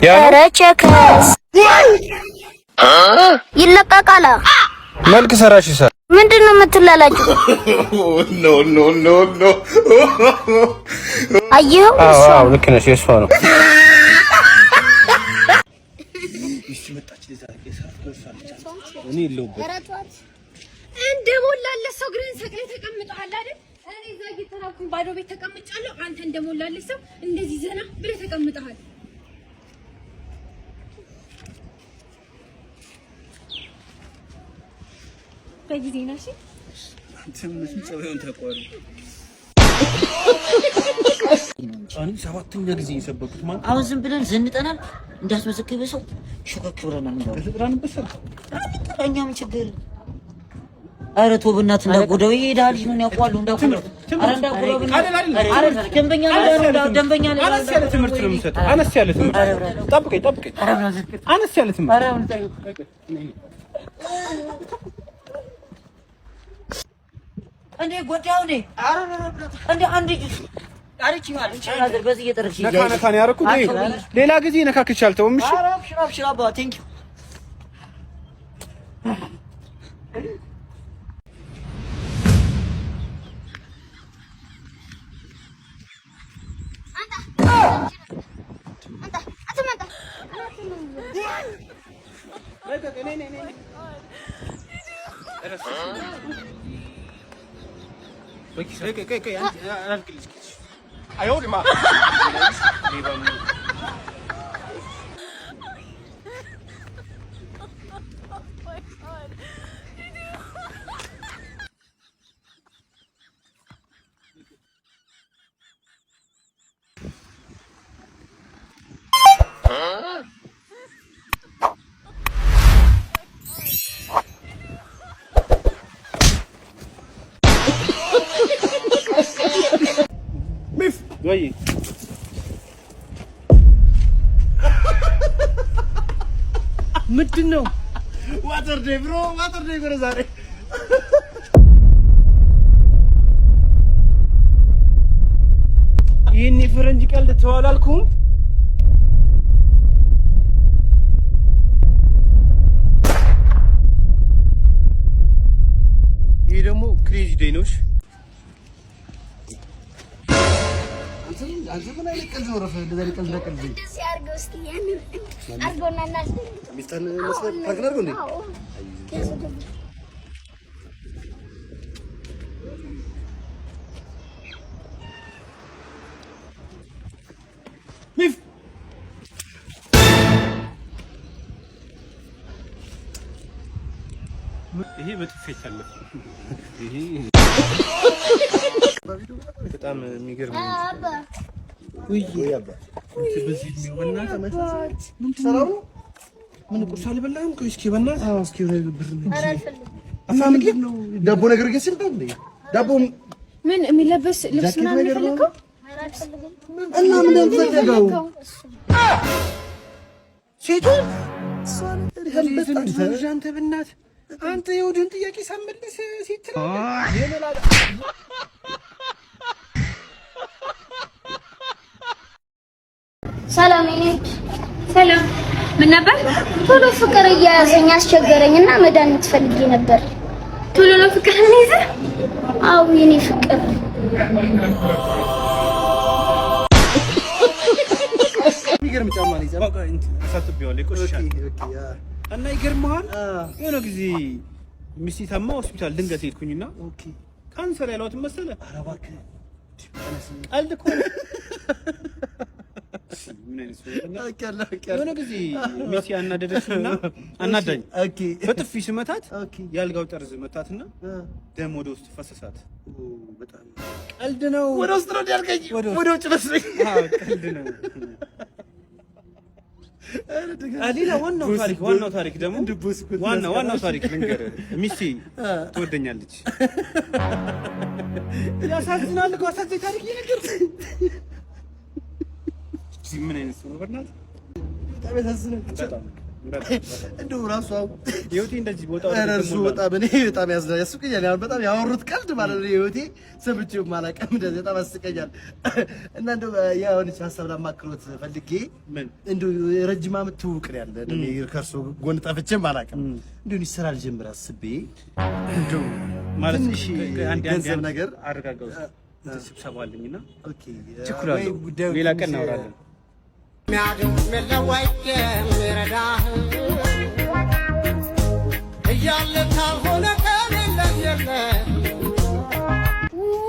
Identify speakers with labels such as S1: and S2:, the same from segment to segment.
S1: ኧረ ቸከስ ይለቀቃል።
S2: መልክ ሰራሽ ይሰራ
S1: ምንድነው የምትላላችሁ?
S2: ኖ ኖ ኖ ኖ
S1: አየሁ።
S2: አዎ ልክ ነሽ። የእሷ ነው። እሺ መጣች ለዛሬ እኔ የለሁበት
S3: እንደሞላለ ሰው ግሬን ሰቅለህ ተቀምጠሃል አይደል? እኔ እዛ እየተራኩኝ ባዶ ቤት ተቀምጫለሁ። አንተ እንደሞላለ ሰው እንደዚህ ዘና ብለህ ተቀምጠሃል። በጊዜ ነሽ
S2: አንተ ምን ጸባዩን ታውቀዋለህ? አሁን ሰባተኛ ጊዜ የሰበኩት ማለት
S4: አሁን ዝም ብለን ዘንጠናል እንዳስመዘግበ ሰው ሾከክ ብለናል። እኛ ምን ችግር? ኧረ ተው በእናትህ እንዳትጎዳው። ይሄዳል ልጅ ምን ያውቀዋል? እንዳትጎዳው። ኧረ እንዳትጎዳው። ኧረ ደንበኛ ነው ደንበኛ ነው።
S2: አነስ ያለ ትምህርት ነው የምሰጠው። አነስ ያለ ትምህርት ጠብቀኝ። አነስ ያለ ትምህርት
S4: እንዴ ጎዳው ነኝ። እንዴ አንዴ አሪች ማለት ነገር በዚህ እየጠረች
S2: ነካ ነው ያደረኩት። ሌላ ጊዜ ነካክቻለሁ። ተውም እሺ።
S4: አብሽራ አባ ቴንክ ዩ
S2: ወይ ምንድን ነው? ዋተር ዴይ ብሮ ዛሬ ይሄን የፈረንጅ ቀልድ ተዋላልኩም። ይሄ ደግሞ ክሬዚ ዴይ ነው። አዘመና ይቀልዝ ወረፈ እንደዛ ይቀልዝ እንደዚህ አርገው እስኪ ያንን አርገውና እናስ ሚስተን መስፈር ታግናርገው እንዴ ሚፍ ይሄ በጥፌት አለ። ይሄ በጣም የሚገርም ነው። ወይ አባ በዚህ ነው በእናትህ ማለት ምን ሰራው? ምን ቁርስ አልበላህም? ቆይ እስኪ በእናትህ እስኪ ብር ነው አፋምግ ነው ዳቦ ነገር ገስልታ እንዴ ዳቦ
S3: ምን የሚለበስ ልብስ ምናምን ፈልገው
S2: እና ምን እንደምፈልገው ሴቱ አንተ በእናትህ አንተ የወዲን ጥያቄ ሳመልስ ሲትራ የመላዳ
S1: ሰላም እኔ
S3: ሰላም ምን ነበር?
S1: ቶሎ ፍቅር እያያዘኝ አስቸገረኝና መድኃኒት ፈልጌ ነበር።
S3: ቶሎ ነው ፍቅር እንይዘ?
S1: አዎ የኔ ፍቅር
S2: የሚገርም ጫማ ነው ይዘህ በቃ እንት አሳጥቤዋለሁ። ይቆሽሻል እና ይገርምሃል የሆነ ጊዜ ሚስቴ ታማ ሆስፒታል ድንገት ሄድኩኝና ካንሰር ያለዋት መሰለህ። ኧረ እባክህ ቀልድ እኮ ምን አይነት ሰው የሆነ ጊዜ ሚስቴ አናደደችና አናዳኝ በጥፊ ስመታት ያልጋው ጠርዝ መታትና ደም ወደ ውስጥ ፈሰሳት። በጣም ቀልድ ነው። ወደ ውስጥ ነው ያልከኝ? ወደ ውጭ መስለኝ። ቀልድ ነው። ሌላ ዋናው ታሪክ ደግሞ ዋናው ታሪክ ልንገርህ። ሚስቴ ትወደኛለች። ያሳዝናል እኮ አሳዛኝ ታሪክ እየነገርኩህ። ምን አይነት ሰው ነው በእናትህ? በጣም ያሳዝናል።
S5: እንደው ራሱ
S2: ህይወቴ እንደዚህ ቦታ
S5: በጣም ያስቀኛል። በጣም ያወሩት ቀልድ ማለት ነው። ህይወቴ ሰምቼው ማላቀም እንደዚህ በጣም ያስቀኛል። እና እንደው የሆነች ሀሳብ ላማክሮት ፈልጌ እንደው ረጅም ዓመት ትውውቅ ነው ያለ እኔ ከእርሶ ጎን ጠፍቼም አላውቅም። እንደው ስራ ልጀምር አስቤ እንደው ማለት ትንሽ ገንዘብ ነገር
S2: አረጋጋው ስብሰባ አለኝና ችኩላለሁ። ሌላ ቀን እናወራለን።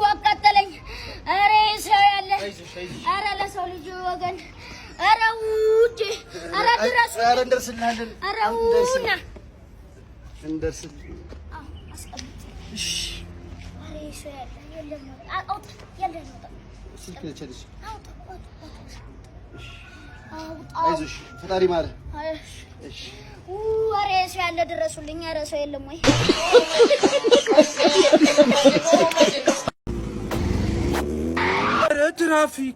S1: አቃጠለኝ። ኧረ ሰው ያለ ኧረ ለሰው ልጅ ወገን ኧረ ውጪ ኧረ ድረስ
S5: ኧረ እንደርስልሃለን
S1: ኧረ ውና
S5: እንደርስልህ
S1: እሺ ኧረ ሰው ያለ የለም አውጥ የለም
S5: ስልክ ለቸልሽ
S1: አይዞሽ
S5: ፈጣሪ ማረ
S1: እሺ ኧረ ሰው ያለ ድረሱልኝ ኧረ ሰው የለም ወይ
S2: ኧረ ትራፊክ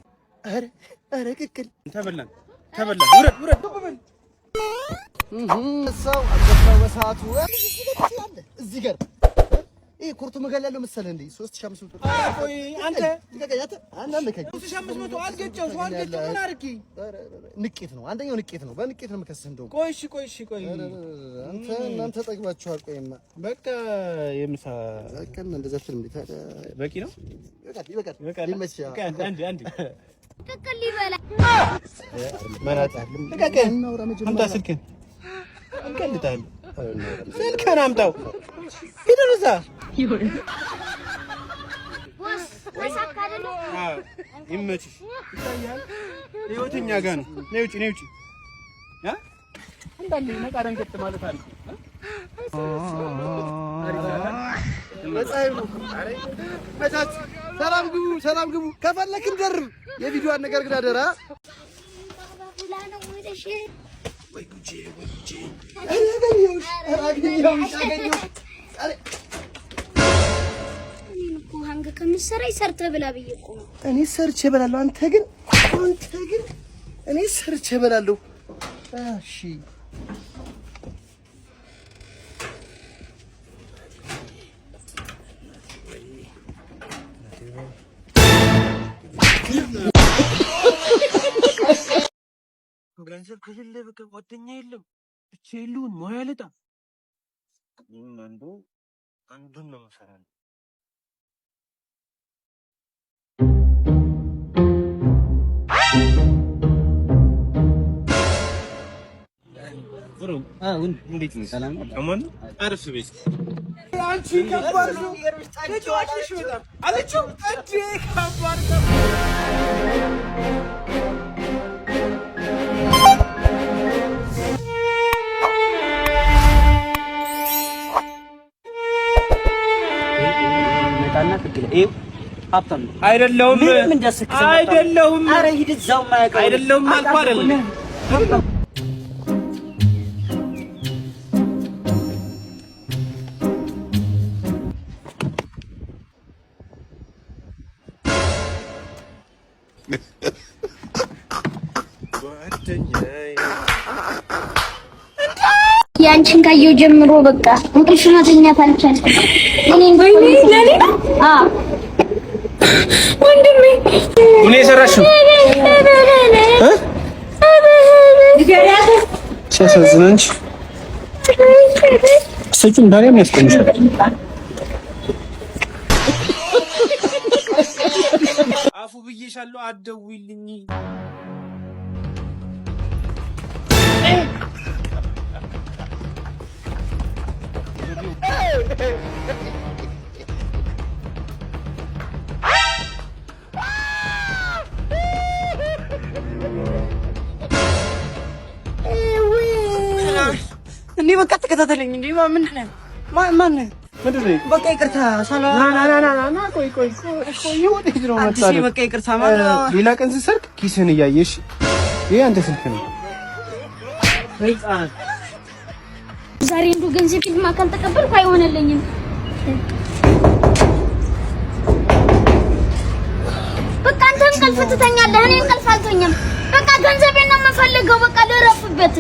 S5: ኧረ ቅቅል
S2: ተበላን ውረድ
S5: ሰው አገባው በሰዓቱ እዚህ ጋር ይሄ ኩርቱ መጋል ያለው መሰለህ እንዴ 3500
S2: ቆይ አንተ
S5: ይገኛታ አንዳንደከኝ
S2: 3500 አልገጨው ምን አርቂ
S5: ንቄት ነው አንደኛው ንቄት ነው በንቄት ነው የምከስህ እንደው
S2: ቆይ
S5: እናንተ ጠግባችኋል ቆይማ
S2: በቃ የምሳ
S5: በቃ እንደዛ ትልም ቢታዳ
S2: በቂ ነው
S5: ይበቃል ይመችህ
S2: አንድ
S1: ቅቅል ይበላ
S5: መራጣልም
S2: አምጣ ስልክህን እንቀልጣለን ስልክህን አምጣው ይደረሳ ይመችሽ ይታያል ህይወተኛ ጋር ነው ነይ ውጪ አንዳንዴ ነቃ ደንገጥ ማለት አለ
S5: ሰላም ግቡ ከፈለክም ደርብ የቪዲዮ ነገር ግን አደራ ወይ ጉጂ
S1: ሃንገ ከምትሰራይ ሰርተህ ብላ ብዬሽ እኮ ነው።
S5: እኔ ሰርቼ እበላለሁ። አንተ ግን እኔ ሰርቼ እበላለሁ። እሺ
S2: ገንዘብ ከሌለ በቃ ጓደኛ የለም ብቻ የለውን ሙያ ልጣ አንዱን ነው የምሰራው። ብሩ እንዴት ነው? ሰላም ነው? አማን አረፍ ቤት አንቺ ከባድ ነው ተጫዋችሽ በጣም አለችው እንዴ ከባድ ነው። አይደለሁም ኧረ ሂድ እዛው ማያውቀው አይደለሁም አልኩህ አይደለም
S1: ያንቺን ካየሁ ጀምሮ በቃ እንቅልፍ መተኛት አልቻልኩም። ወይኔ ለኔ ነው ወንድሜ
S2: ምን የሰራሽው? ሲያሳዝነኝ ሰጪው እንዳለም ያስቀምሻል። አፉ ብዬሻለሁ አትደውይልኝ።
S4: እንዴ በቃ ተከታተለኝ። እንዴ ምንድን ነው? ማን
S2: ምንድን ነው?
S4: በቃ ይቅርታ ሳላ
S2: ና ቆይ ወዴት ነው የመጣው?
S4: በቃ ይቅርታ ማለት
S2: ሌላ ቀን ስትሰርቅ ኪስህን እያየሽ ይሄ አንተ ስልክ ነው።
S1: ዛሬ እንደው ገንዘብ ፊልም ካልተቀበልኩ አይሆንልኝም። በቃ አንተ እንቅልፍ ትተኛለህ፣ እኔ እንቅልፍ አልተኛም። በቃ ገንዘቤን ነው የምፈልገው። በቃ ልረፍበት።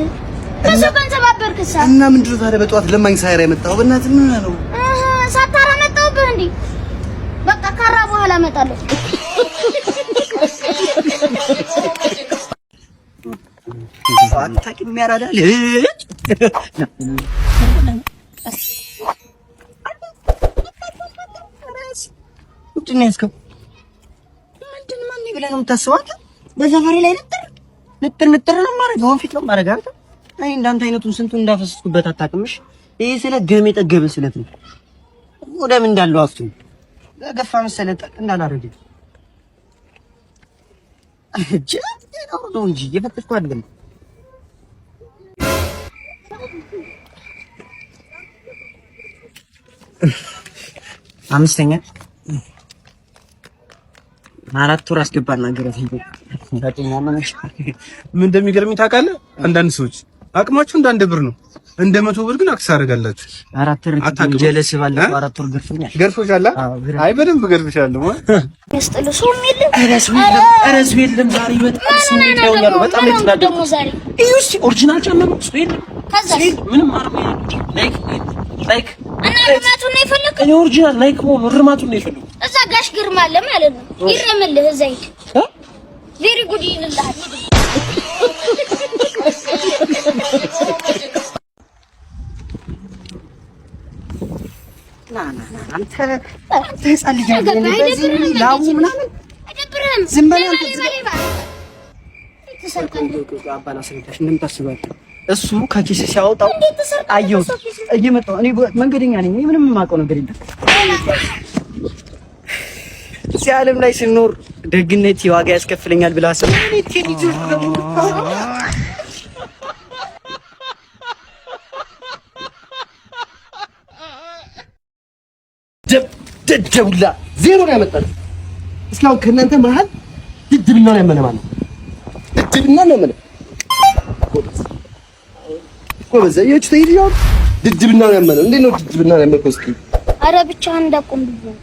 S1: ብዙ ገንዘብ አበርክሳ
S5: እና ምንድን ነው ታዲያ በጠዋት ለማኝ ሳይራ የመጣው? በእናትህ ምን ነው?
S1: ሳታራ መጣሁብህ እንዴ? በቃ ካራ በኋላ እመጣለሁ።
S5: አታውቂም ያራዳል ምንድን ነው ያዝከው? ምንድን ማን ብለህ ነው የምታስበው አንተ? በሰፈሬ ላይ ንጥር ነው የማደርገው፣ ወንፊት ነው የማደርገው አንተ። አይ እንዳንተ አይነቱን ስንቱን እንዳፈሰስኩበት አታውቅምሽ። ይሄ ስለት ደም የጠገበ ስለት ነው። ወደም እንዳለው አፍቱ ገፋ መሰለህ ጠቅ እንዳላረግ እጅ ነው እንጂ የፈተሽኩ አይደለም። አምስተኛ 4 ወር አስገባና ገረፍ ታጠኛ ማነሽ
S2: ምን እንደሚገርምኝ ታውቃለህ? አንዳንድ ሰዎች አቅማችሁ እንደ ብር ነው፣ እንደ 100 ብር ግን አክስ አደርጋላችሁ።
S5: 4 ወር ጀለስ ባለው 4 ወር ገርፎኛል።
S2: ገርፎሻል? አይ በደንብ ገርፎሻለሁ።
S1: ያስጠሉ ሰው የለም።
S5: እረስ የለም። ዛሬ በጣም ስሜት ነው ያለው። በጣም የተናደድኩ
S1: ዛሬ
S5: እዩስ ኦሪጂናል ጫማ ነው የለም።
S1: ከዛ
S5: ምንም አርማ ላይክ
S1: እና ርማቱን ነው የፈለከው?
S5: እኔ ኦሪጂናል ላይክ ሆኖ ርማቱን ነው የፈለከው። እዛ
S1: ጋሽ ግርማ አለ ማለት ነው። ይረምልህ እዛ ሂድ። ቬሪ ጉድ ይልልሃል።
S5: አንተ ህፃን ልጅ እንደዚህ ላሙ ምናምን
S1: አይደብርህም?
S5: ዝም በል
S1: አባና
S5: ሰምተሽ እንደምታስበው እሱ ከኪስ ሲያወጣው አየሁት። እየመጣሁ እኔ መንገደኛ ነኝ። እኔ ምንም የማውቀው ነገር የለም። እዚህ ዓለም ላይ ስኖር ደግነት ዋጋ ያስከፍለኛል ብለህ አስብ። ደደውላ ዜሮ ነው ያመጣል። እስካሁን ከእናንተ መሀል ድድብና ነው ያመነ ማለት ነው። ድድብና ነው ያመነ ጎበዝ እየች ተይዲው ድድብና ነው ያመነ። እንዴት ነው ድድብና ነው ያመነ? እስኪ
S1: ኧረ ብቻህን እንዳቆም ብዬ